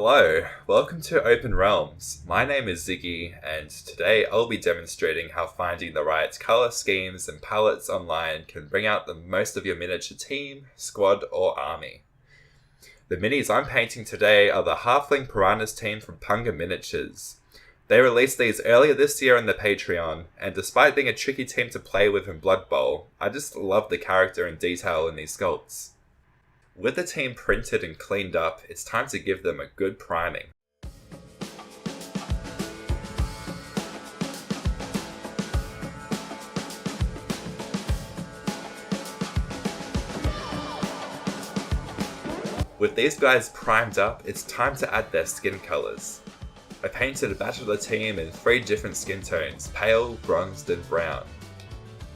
Hello, welcome to Open Realms. My name is Ziggy, and today I'll be demonstrating how finding the right colour schemes and palettes online can bring out the most of your miniature team, squad, or army. The minis I'm painting today are the Halfling Piranhas team from Punga Miniatures. They released these earlier this year on the Patreon, and despite being a tricky team to play with in Blood Bowl, I just love the character and detail in these sculpts. With the team printed and cleaned up, it's time to give them a good priming. With these guys primed up, it's time to add their skin colours. I painted a batch of the team in 3 different skin tones, pale, bronzed and brown.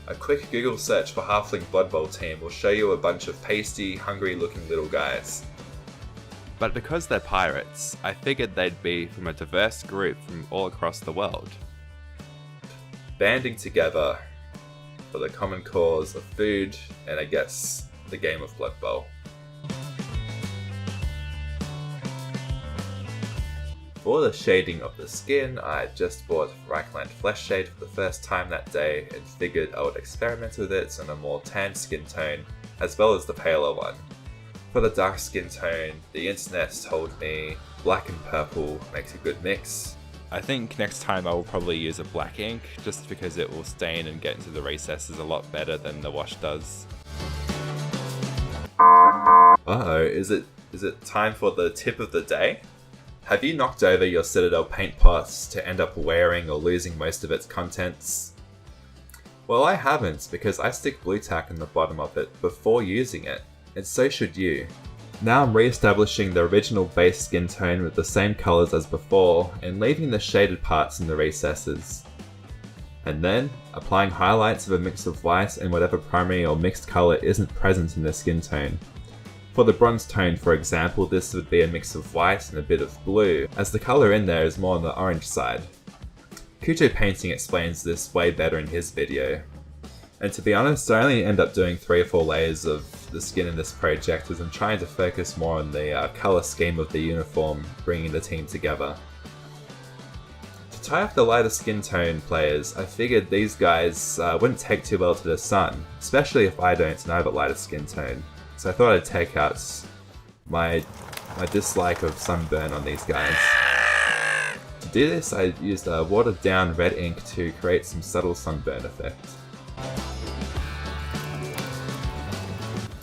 A quick Google search for Halfling Blood Bowl team will show you a bunch of pasty, hungry looking little guys. But because they're pirates, I figured they'd be from a diverse group from all across the world. Banding together for the common cause of food and I guess the game of Blood Bowl. For the shading of the skin, I just bought Reichland Flesh Shade for the first time that day and figured I would experiment with it on a more tan skin tone, as well as the paler one. For the dark skin tone, the internet told me black and purple makes a good mix. I think next time I will probably use a black ink, just because it will stain and get into the recesses a lot better than the wash does. Uh-oh, is it time for the tip of the day? Have you knocked over your Citadel paint pots to end up wearing or losing most of its contents? Well, I haven't, because I stick blue tack in the bottom of it before using it, and so should you. Now I'm re-establishing the original base skin tone with the same colours as before, and leaving the shaded parts in the recesses. And then, applying highlights of a mix of white and whatever primary or mixed colour isn't present in the skin tone. For the bronze tone, for example, this would be a mix of white and a bit of blue, as the colour in there is more on the orange side. Kuto Painting explains this way better in his video. And to be honest, I only end up doing 3 or 4 layers of the skin in this project as I'm trying to focus more on the colour scheme of the uniform, bringing the team together. To tie up the lighter skin tone players, I figured these guys wouldn't take too well to the sun, especially if I don't and I have a lighter skin tone. So I thought I'd take out my dislike of sunburn on these guys. To do this, I used a watered down red ink to create some subtle sunburn effect.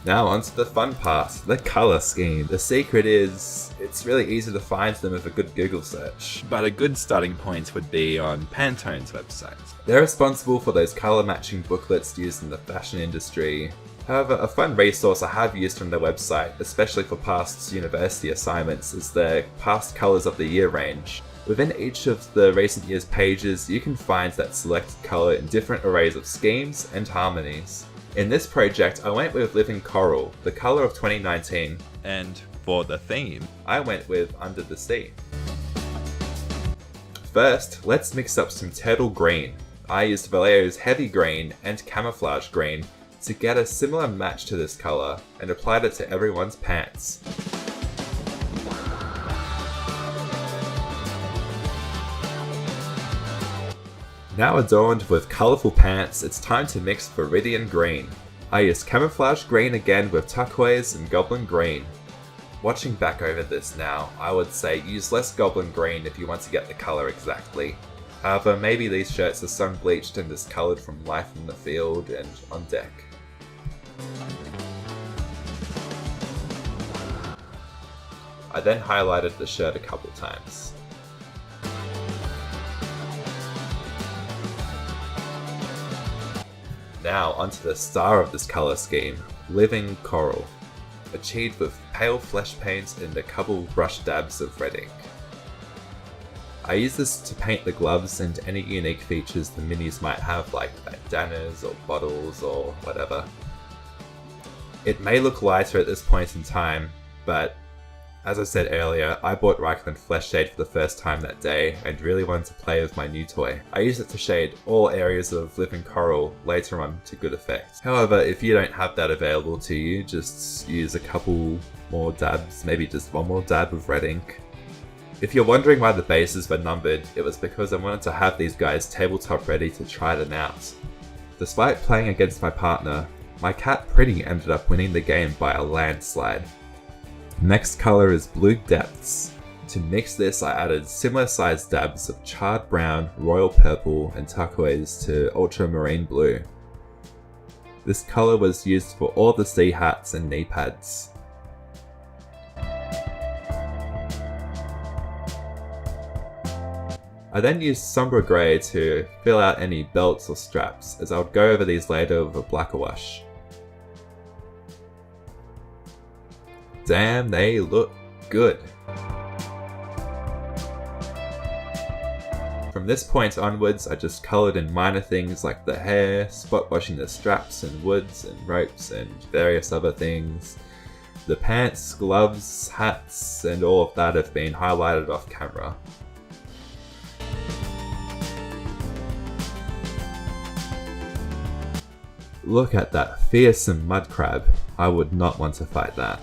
Now onto the fun part, the colour scheme. The secret is, it's really easy to find them with a good Google search. But a good starting point would be on Pantone's website. They're responsible for those colour matching booklets used in the fashion industry. However, a fun resource I have used from their website, especially for past university assignments, is their past colours of the year range. Within each of the recent year's pages, you can find that selected colour in different arrays of schemes and harmonies. In this project, I went with Living Coral, the colour of 2019. And for the theme, I went with Under the Sea. First, let's mix up some Turtle Green. I used Vallejo's Heavy Green and Camouflage Green to get a similar match to this colour, and applied it to everyone's pants. Now adorned with colourful pants, it's time to mix Viridian Green. I used Camouflage Green again with Turquoise and Goblin Green. Watching back over this now, I would say use less Goblin Green if you want to get the colour exactly. However, maybe these shirts are sun bleached and discoloured from life in the field and on deck. I then highlighted the shirt a couple times. Now onto the star of this colour scheme, Living Coral, achieved with pale flesh paint and a couple brush dabs of red ink. I use this to paint the gloves and any unique features the minis might have, like bandanas or bottles or whatever. It may look lighter at this point in time, but as I said earlier, I bought Reichland Flesh Shade for the first time that day and really wanted to play with my new toy. I used it to shade all areas of Living Coral later on to good effect. However, if you don't have that available to you, just use a couple more dabs, maybe just one more dab of red ink. If you're wondering why the bases were numbered, it was because I wanted to have these guys tabletop ready to try them out. Despite playing against my partner, my cat Pretty ended up winning the game by a landslide. Next colour is Blue Depths. To mix this, I added similar sized dabs of charred brown, royal purple and turquoise to ultramarine blue. This colour was used for all the sea hats and knee pads. I then used Sombra Grey to fill out any belts or straps, as I would go over these later with a blacker wash. Damn, they look good. From this point onwards, I just coloured in minor things like the hair, spot washing the straps and woods and ropes and various other things. The pants, gloves, hats and all of that have been highlighted off camera. Look at that fearsome mud crab. I would not want to fight that.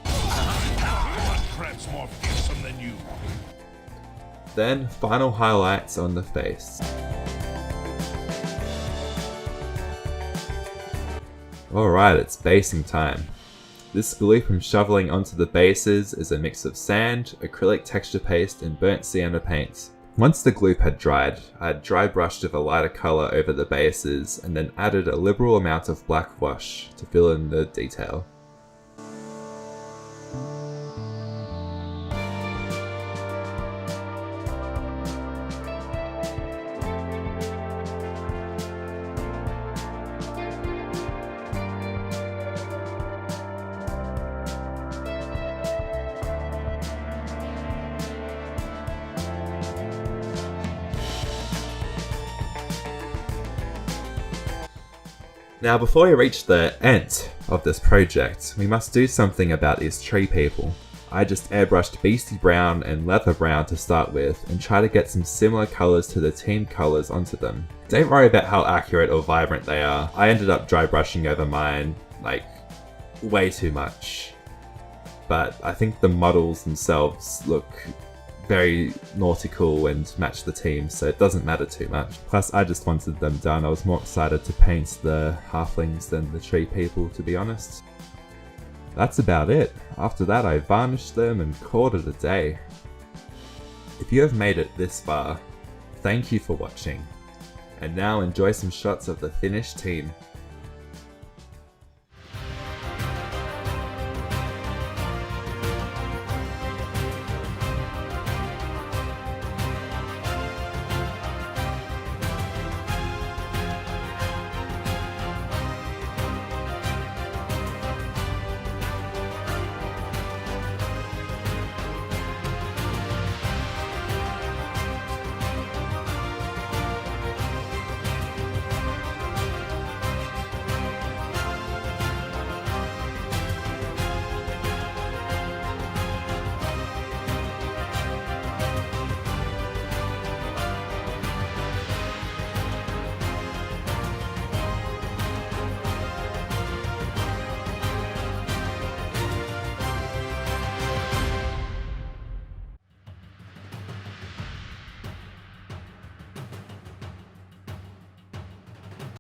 What crab's more fearsome than you? Then, final highlights on the face. Alright, it's basing time. This glue from shoveling onto the bases is a mix of sand, acrylic texture paste and burnt sienna paint. Once the glue had dried, I had dry brushed with a lighter colour over the bases and then added a liberal amount of black wash to fill in the detail. Now before we reach the end of this project, we must do something about these tree people. I just airbrushed Beastie Brown and Leather Brown to start with and try to get some similar colours to the team colours onto them. Don't worry about how accurate or vibrant they are. I ended up dry brushing over mine, like, way too much. But I think the models themselves look very nautical and match the team, so it doesn't matter too much. Plus, I just wanted them done. I was more excited to paint the halflings than the tree people, to be honest. That's about it. After that, I varnished them and called it a day. If you have made it this far, thank you for watching. And now enjoy some shots of the finished team.